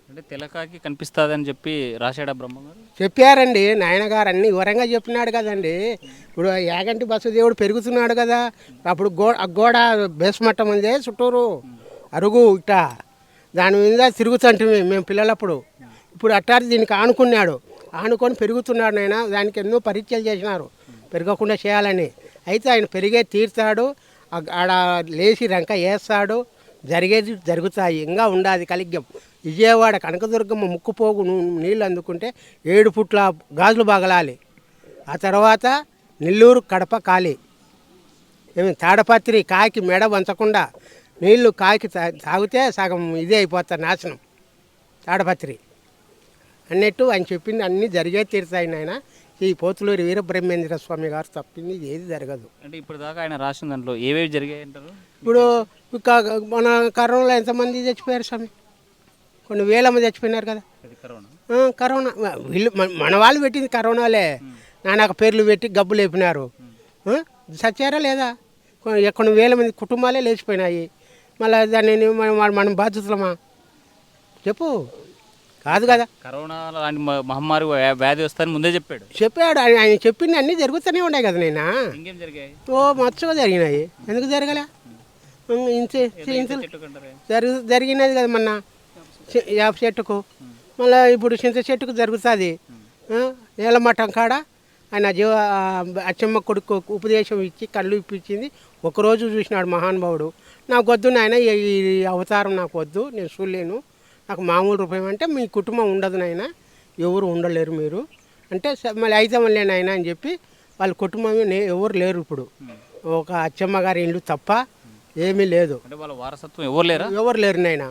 అంటే తెలకాకి కనిపిస్తుందని చెప్పి రాశాడా బ్రహ్మంగారు? చెప్పారండి నాయనగారు, అన్ని వివరంగా చెప్పినాడు కదండి. ఇప్పుడు యాగంటి బసవదేవుడు పెరుగుతున్నాడు కదా, అప్పుడు గోడ బేస్మట్టం ఉంది చుట్టూరు అరుగు ఇట్ట, దాని మీద తిరుగుతుంటే మేము పిల్లలప్పుడు. ఇప్పుడు అట్టారి దీనికి ఆనుకొని పెరుగుతున్నాడు నాయన. దానికి ఎన్నో పరీక్షలు చేసినారు పెరగకుండా చేయాలని. అయితే ఆయన పెరిగే తీరుతాడు, ఆడ లేచి రంక వేస్తాడు, జరిగేది జరుగుతాయి. ఇంకా ఉండాది కలిగ్యం. విజయవాడ కనకదుర్గమ్మ ముక్కుపోగు నీళ్ళు అందుకుంటే 7 ఫుట్ల గాజులు పగలాలి. ఆ తర్వాత నెల్లూరు కడప ఖాళీ. తాడపత్రి కాకి మెడ వంచకుండా నీళ్లు కాకి తాగితే సగం ఇదే అయిపోతారు నాశనం. తాడపత్రి అన్నట్టు ఆయన చెప్పింది అన్నీ జరిగే తీరుతాయి నాయన. ఈ పోతులూరి వీరబ్రహ్మేంద్ర స్వామి గారు తప్పింది ఏది జరగదు. అంటే ఇప్పుడు దాకా ఆయన రాసిన దాంట్లో ఏవేవి జరిగాయి అంటారు? ఇప్పుడు మన కరోనాలో ఎంతమంది చచ్చిపోయారు స్వామి? కొన్ని వేల మంది చచ్చిపోయినారు కదా. కరోనా వీళ్ళు మన వాళ్ళు పెట్టింది కరోనాలే. నానాక పేర్లు పెట్టి గబ్బు లేపినారు. చచ్చారా లేదా? కొన్ని వేల మంది కుటుంబాలే లేచిపోయినాయి. మళ్ళీ దాన్ని మనం బాధ్యతలమా చెప్పు? కాదు కదా. కరోనా లాంటి మహమ్మారి వ్యాధి వస్తారని ముందే చెప్పాడు. ఆయన చెప్పింది అన్నీ జరుగుతూనే ఉన్నాయి కదా నేను. ఇంకేం జరిగాయి? మచ్చుగా జరిగినాయి. ఎందుకు జరగలే? జరిగినది కదా మొన్న యాప చెట్టుకు, మళ్ళీ ఇప్పుడు చింత చెట్టుకు జరుగుతుంది. ఏలమఠం కాడ ఆయన అచ్చమ్మ కొడుకు ఉపదేశం ఇచ్చి కళ్ళు ఇప్పించింది. ఒకరోజు చూసినాడు మహానుభావుడు. నాకు వద్దు నాయన, ఈ అవతారం నాకు వద్దు, నేను చూడలేను, నాకు మామూలు రూపాయి అంటే మీ కుటుంబం ఉండదు నాయన, ఎవరు ఉండలేరు మీరు అంటే, మళ్ళీ అయితే మళ్ళీ నాయన అని చెప్పి వాళ్ళ కుటుంబం ఎవరు లేరు ఇప్పుడు. ఒక అచ్చమ్మ గారి ఇల్లు తప్ప ఏమీ లేదు. వారసత్వం ఎవరు లేరు నాయన,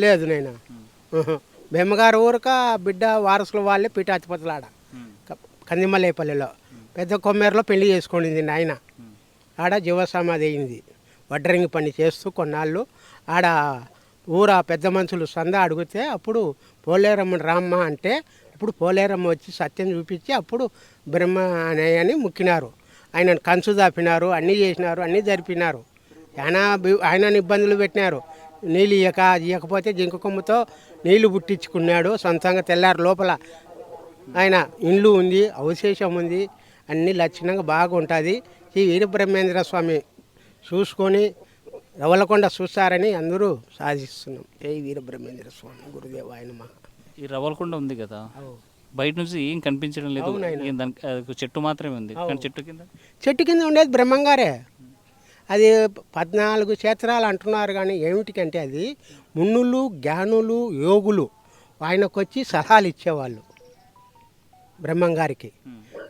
లేదు నాయన. బెమ్మగారు ఊరక బిడ్డ వారసుల వాళ్ళే పీఠాధిపతులాడ కందిమల్లేపల్లెలో పెద్ద కొమ్మేరలో పెళ్లి చేసుకుంది నాయన. ఆడ జీవ సమాధి అయింది. వడ్రంగి పని చేస్తూ కొన్నాళ్ళు ఆడ ఊర పెద్ద మనుషులు సంద అడిగితే అప్పుడు పోలేరమ్మ రామ్మ అంటే, అప్పుడు పోలేరమ్మ వచ్చి సత్యం చూపించి అప్పుడు బ్రహ్మ అని ముక్కినారు. ఆయనను కంచు దాపినారు, అన్నీ చేసినారు, అన్నీ జరిపినారు. ఆయన ఇబ్బందులు పెట్టినారు. నీళ్ళు ఇవ్వకపోతే జింక కొమ్ముతో నీళ్లు పుట్టించుకున్నాడు సొంతంగా. తెల్లారు లోపల ఆయన ఇండ్లు ఉంది, అవశేషం ఉంది, అన్నీ లక్షణంగా బాగుంటుంది. ఈ వీరబ్రహ్మేంద్ర స్వామి చూసుకొని రవలకొండ చూస్తారని అందరూ సాధిస్తున్నాం. ఏ వీరబ్రహ్మేంద్ర స్వామి గురుదేవ ఆయన మహా. ఈ రవలకొండ ఉంది కదా, బయట నుంచి ఏం కనిపించడం లేదు, చెట్టు మాత్రమే ఉంది. చెట్టు కింద ఉండేది బ్రహ్మంగారే. అది 14 క్షేత్రాలు అంటున్నారు కానీ ఏమిటికంటే అది మున్నులు, జ్ఞానులు, యోగులు ఆయనకు వచ్చి సలహాలు ఇచ్చేవాళ్ళు బ్రహ్మంగారికి.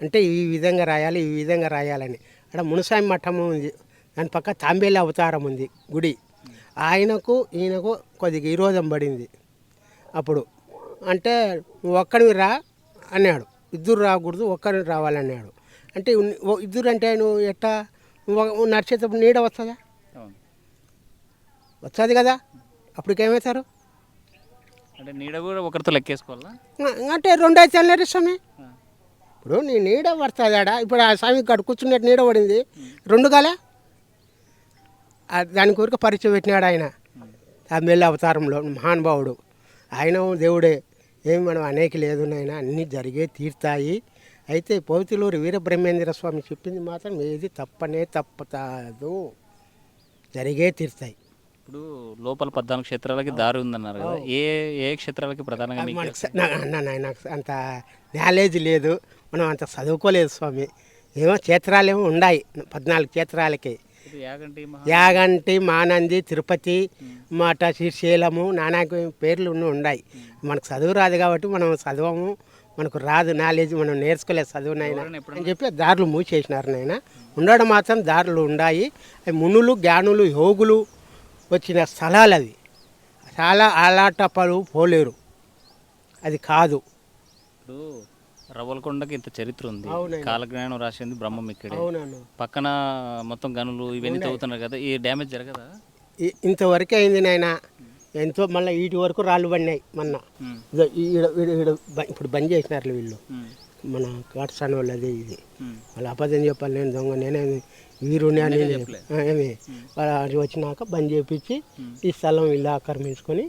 అంటే ఈ విధంగా రాయాలి, ఈ విధంగా రాయాలని. అక్కడ మునసామి మఠము ఉంది, దాని పక్క తాంబేలి అవతారం ఉంది గుడి. ఆయనకు ఈయనకు కొద్దిగా విరోధం పడింది అప్పుడు. అంటే నువ్వు ఒక్కడివి రా అన్నాడు, ఇద్దరు రాకూడదు, ఒక్కడిని రావాలన్నాడు. అంటే ఇద్దరు అంటే నువ్వు ఎట్టా, నువ్వు నడిచేటప్పుడు నీడ వస్తుందా? వస్తుంది కదా. అప్పటికేమవుతారు అంటే నీడ కూడా ఒకరితో లెక్కేసుకోవాలా? అంటే 2 అయితే వెళ్ళారు స్వామి. ఇప్పుడు నీ నీడ పడుతుంది ఆడ. ఇప్పుడు ఆ స్వామి ఇక్కడ కూర్చున్నట్టు నీడ పడింది, 2 కాలే. దాని కొరకు పరిచయం పెట్టినాడు ఆయన. తమిళ అవతారంలో మహానుభావుడు ఆయన దేవుడే. ఏమి మనం అనేక లేదు నాయన, అన్నీ జరిగే తీరుతాయి. అయితే పవిత్రలూరు వీరబ్రహ్మేంద్ర స్వామి చెప్పింది మాత్రం ఏది తప్పనే తప్పతాదు, జరిగే తీరుతాయి. ఇప్పుడు లోపల 14 క్షేత్రాలకి దారి ఉందన్నారు కదా, ఏ ఏ క్షేత్రాలకి ప్రధానంగా మీకు నాయన అంత నాలెడ్జ్ లేదు, మనం అంత చదువుకోలేదు స్వామి. ఏమో క్షేత్రాలేమో ఉన్నాయి 14 క్షేత్రాలకి. యాగంటి, మానంది, తిరుపతి, మాట శ్రీశైలము, నానా పేర్లు ఉన్నాయి. మనకు చదువు రాదు కాబట్టి మనం చదవము, మనకు రాదు నాలెడ్జ్, మనం నేర్చుకోలేదు చదువునైనా అని చెప్పి దారులు మూసేసినారు నాయన. ఉండడం మాత్రం దారులు ఉన్నాయి. అవి మునులు, జ్ఞానులు, యోగులు వచ్చిన స్థలాలు అవి. చాలా ఆలాటపలు పోలేరు, అది కాదు. ఇప్పుడు రవ్వలకొండకి ఇంత చరిత్ర ఉంది, అవునండి. కాలజ్ఞానం రాసింది బ్రహ్మం ఇక్కడే, అవునవును. పక్కన మొత్తం గనులు ఇవన్నీ తవ్వుతున్నారు కదా, ఈ డ్యామేజ్ జరగదా? ఇంతవరకే అయింది నాయన. ఎంతో మళ్ళీ వీటి వరకు రాళ్ళు పడినాయి మొన్న. ఇదో ఇప్పుడు బంద్ చేసినారు వీళ్ళు, మన కాటసాని వాళ్ళు. అదే ఇది వాళ్ళు అబద్ధం చెప్పాలి, నేను దొంగ, నేనే వీరుని అని ఏమి వాళ్ళు వచ్చినాక బంద్ చేపించి ఈ స్థలం వీళ్ళు ఆక్రమించుకొని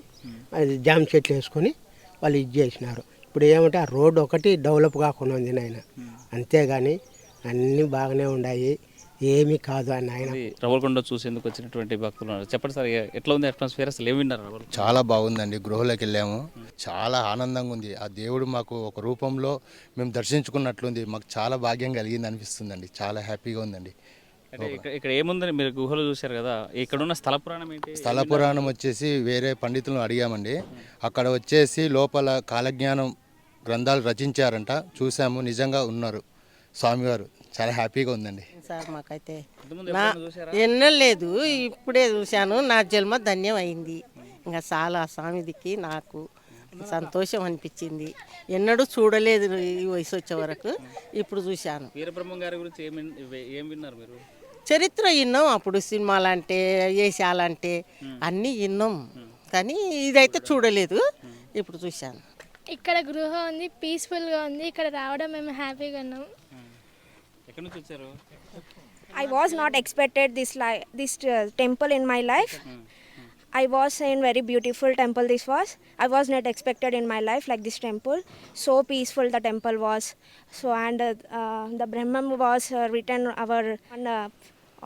అది జామ చెట్లు వేసుకొని వాళ్ళు ఇది చేసినారు. ఇప్పుడు ఏమంటే ఆ రోడ్డు ఒకటి డెవలప్ కాకుండా ఉంది నాయన, అంతేగాని అన్నీ బాగానే ఉన్నాయి, ఏమీ కాదు అని ఆయన. రవ్వలకొండ చూసేందుకు వచ్చినటువంటి భక్తులు ఉన్నారు. చెప్పండి సార్, ఎట్లా ఉంది అట్మాస్ఫియర్, అసలు ఏమి విన్నారు? చాలా బాగుందండి. గృహలోకి వెళ్ళాము, చాలా ఆనందంగా ఉంది. ఆ దేవుడు మాకు ఒక రూపంలో మేము దర్శించుకున్నట్లుంది, మాకు చాలా భాగ్యం కలిగింది అనిపిస్తుందండి. చాలా హ్యాపీగా ఉందండి. అంటే ఇక్కడ ఏముందని మీరు గుహలు చూశారు కదా, ఇక్కడ ఉన్న స్థల పురాణం ఏంటి? స్థల పురాణం వచ్చేసి వేరే పండితులను అడిగామండి, అక్కడ వచ్చేసి లోపల కాలజ్ఞానం గ్రంథాలు రచించారంట, చూసాము, నిజంగా ఉన్నారు స్వామివారు. చాలా హ్యాపీగా ఉందండి సార్. మాకైతే ఎన్నో లేదు, ఇప్పుడే చూశాను, నా జన్మ ధన్యం అయింది. ఇంకా చాలా స్వామిదికి నాకు సంతోషం అనిపించింది. ఎన్నడూ చూడలేదు ఈ వయసు వచ్చే వరకు, ఇప్పుడు చూశాను. వీరబ్రహ్మం గారి గురించి ఏం విన్నారు మీరు? చరిత్ర విన్నాం, అప్పుడు సినిమాలంటే వేషాలంటే అన్నీ విన్నాం, కానీ ఇదైతే చూడలేదు, ఇప్పుడు చూశాను. ఇక్కడ గృహ ఉంది, పీస్ఫుల్గా ఉంది. ఇక్కడ రావడం మేము హ్యాపీగా ఉన్నాం. ఎక్కడి నుంచి వచ్చారు? I was not expected this temple in my life. I was saying very beautiful temple this was. I was not expected in my life like this temple. So peaceful the temple was. So and the Brahman was written our on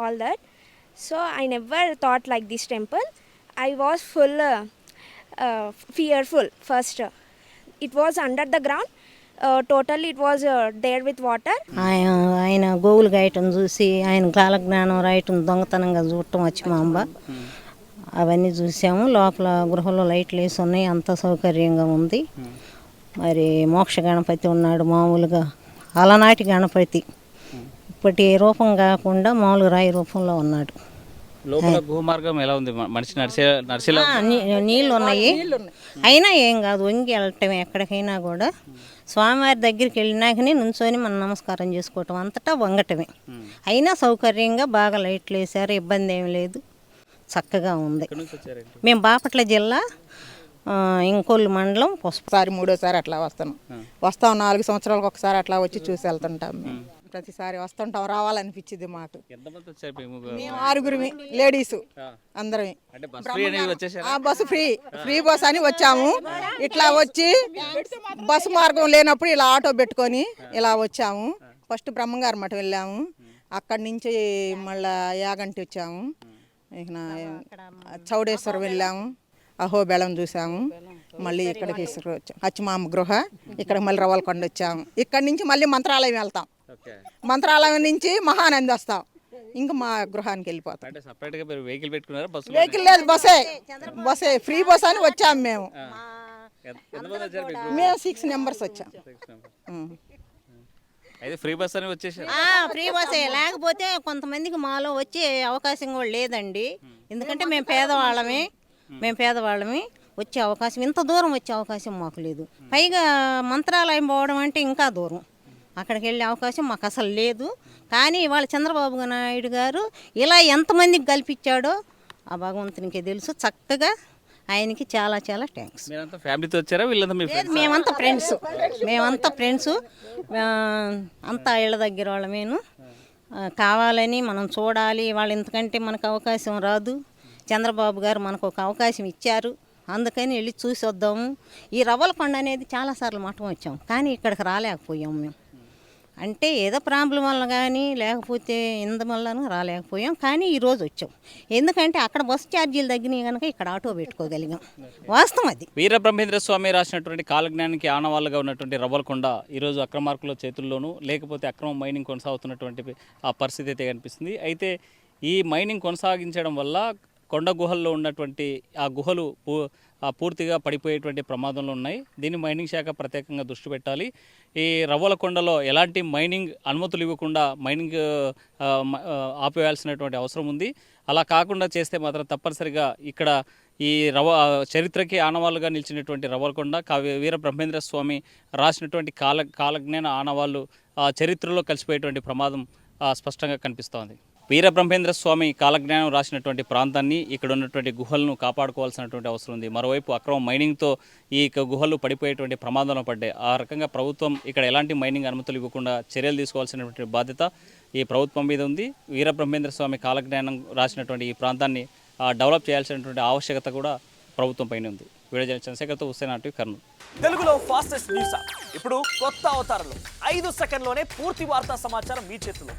all that. So I never thought like this temple. I was full fearful first. It was under the ground. Totally it was there with water. ఆయన గోవులు గాయటం చూసి, ఆయన కాలజ్ఞానం రాయటం దొంగతనంగా చూడటం వచ్చి మా అంబ అవన్నీ చూసాము. లోపల గృహంలో లైట్లు వేసి ఉన్నాయి, అంత సౌకర్యంగా ఉంది. మరి మోక్ష గణపతి ఉన్నాడు, మామూలుగా అలనాటి గణపతి, ఇప్పటి రూపం కాకుండా మామూలుగా రాయి రూపంలో ఉన్నాడు. లోపల భూమార్గం ఎలా ఉంది? మనిషి నడిచేలా నీళ్ళు ఉన్నాయి, అయినా ఏం కాదు, వంగి వెళ్ళటం ఎక్కడికైనా కూడా. స్వామివారి దగ్గరికి వెళ్ళినాకనే నుంచొని మనం నమస్కారం చేసుకోవటం, అంతటా వంగటమే. అయినా సౌకర్యంగా బాగా లైట్లు వేసారు, ఇబ్బంది ఏమి లేదు, చక్కగా ఉంది. మేము బాపట్ల జిల్లా ఇంకొల్లు మండలం ఒకసారి మూడోసారి అట్లా వస్తాం 4 సంవత్సరాలకు ఒకసారి అట్లా వచ్చి చూసి వెళ్తుంటాం. మేము ప్రతిసారి వస్తుంటాం, రావాలనిపించింది మాకు. మేము 6 లేడీస్ అందరం. బస్సు ఫ్రీ బస్ అని వచ్చాము. ఇట్లా వచ్చి బస్సు మార్గం లేనప్పుడు ఇలా ఆటో పెట్టుకొని ఇలా వచ్చాము. ఫస్ట్ బ్రహ్మంగారి మఠం వెళ్ళాము, అక్కడి నుంచి మళ్ళా యాగంటి వచ్చాము, చౌడేశ్వరం వెళ్ళాము, అహోబెళం చూసాము, మళ్ళీ ఇక్కడికి వచ్చాము అచ్చమామ గృహ, ఇక్కడ మళ్ళీ రవ్వలకొండ వచ్చాము. ఇక్కడి నుంచి మళ్ళీ మంత్రాలయం వెళ్తాం, మంత్రాలయం నుంచి మహానంది వస్తాం, ఇంకా మా గృహానికి వెళ్ళిపోతాం. వెహికల్ లేదు, బస్సే ఫ్రీ బస్ అని వచ్చాము. మేము 6 మెంబర్స్ వచ్చాం. ఫ్రీ బస్ అని వచ్చేసారు. ఫ్రీ బస్సే, లేకపోతే కొంతమందికి మాలో వచ్చే అవకాశం కూడా లేదండి. ఎందుకంటే మేము పేదవాళ్ళమే వచ్చే అవకాశం, ఇంత దూరం వచ్చే అవకాశం మాకు లేదు. పైగా మంత్రాలయం పోవడం అంటే ఇంకా దూరం, అక్కడికి వెళ్ళే అవకాశం మాకు అసలు లేదు. కానీ ఇవాళ చంద్రబాబు నాయుడు గారు ఇలా ఎంతమందికి కల్పించాడో ఆ భగవంతునికి తెలుసు. చక్కగా ఆయనకి చాలా చాలా థ్యాంక్స్. ఫ్యామిలీతో వచ్చారా? మేమంతా ఫ్రెండ్స్, అంతా ఇళ్ళ దగ్గర వాళ్ళమేను. కావాలని మనం చూడాలి, వాళ్ళు ఇంతకంటే మనకు అవకాశం రాదు. చంద్రబాబు గారు మనకు ఒక అవకాశం ఇచ్చారు, అందుకని వెళ్ళి చూసి వద్దాము. ఈ రవ్వలకొండ అనేది చాలాసార్లు మఠం వచ్చాం, కానీ ఇక్కడికి రాలేకపోయాం మేము. అంటే ఏదో ప్రాబ్లం వల్ల కానీ లేకపోతే ఇందువల్లనూ రాలేకపోయాం, కానీ ఈరోజు వచ్చాం. ఎందుకంటే అక్కడ బస్సు ఛార్జీలు తగ్గినాయి కనుక ఇక్కడ ఆటో పెట్టుకోగలిగాం. వాస్తవం అది. వీరబ్రహ్మేంద్ర స్వామి రాసినటువంటి కాలజ్ఞానానికి ఆనవాళ్ళుగా ఉన్నటువంటి రవ్వలకొండ ఈరోజు అక్రమార్కుల చేతుల్లోనూ లేకపోతే అక్రమ మైనింగ్ కొనసాగుతున్నటువంటి ఆ పరిస్థితి అయితే కనిపిస్తుంది. అయితే ఈ మైనింగ్ కొనసాగించడం వల్ల కొండ గుహల్లో ఉన్నటువంటి ఆ గుహలు పూర్తిగా పడిపోయేటువంటి ప్రమాదంలో ఉన్నాయి. దీన్ని మైనింగ్ శాఖ ప్రత్యేకంగా దృష్టి పెట్టాలి. ఈ రవ్వలకొండలో ఎలాంటి మైనింగ్ అనుమతులు ఇవ్వకుండా మైనింగ్ ఆపివేయాల్సినటువంటి అవసరం ఉంది. అలా కాకుండా చేస్తే మాత్రం తప్పనిసరిగా ఇక్కడ ఈ చరిత్రకి ఆనవాళ్ళుగా నిలిచినటువంటి రవ్వలకొండ వీరబ్రహ్మేంద్ర స్వామి రాసినటువంటి కాలజ్ఞాన ఆనవాళ్ళు చరిత్రలో కలిసిపోయేటువంటి ప్రమాదం స్పష్టంగా కనిపిస్తోంది. వీరబ్రహ్మేంద్ర స్వామి కాలజ్ఞానం రాసినటువంటి ప్రాంతాన్ని, ఇక్కడ ఉన్నటువంటి గుహలను కాపాడుకోవాల్సినటువంటి అవసరం ఉంది. మరోవైపు అక్రమ మైనింగ్తో ఈ గుహలు పడిపోయేటువంటి ప్రమాదంలో పడ్డాయి. ఆ రకంగా ప్రభుత్వం ఇక్కడ ఎలాంటి మైనింగ్ అనుమతులు ఇవ్వకుండా చర్యలు తీసుకోవాల్సినటువంటి బాధ్యత ఈ ప్రభుత్వం మీద ఉంది. వీరబ్రహ్మేంద్ర స్వామి కాలజ్ఞానం రాసినటువంటి ఈ ప్రాంతాన్ని డెవలప్ చేయాల్సినటువంటి ఆవశ్యకత కూడా ప్రభుత్వం పైన ఉంది. వీడియో జర్నలిస్ట్ చంద్రశేఖర్తో హుస్సేన్ ఆర్టీవీ కర్నూలు. తెలుగులో ఫాస్టెస్ట్ న్యూస్ యాప్ ఇప్పుడు కొత్త అవతారంలో 5 సెకండ్లోనే పూర్తి వార్తా సమాచారం మీ చేతిలో.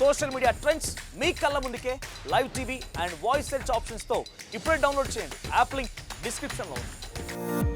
సోషల్ మీడియా ట్రెండ్స్ మీ కళ్ళ ముందుకే live TV and voice search ఆప్షన్స్తో ఇప్పుడే డౌన్లోడ్ చేయండి. యాప్ లింక్ డిస్క్రిప్షన్లో ఉంది.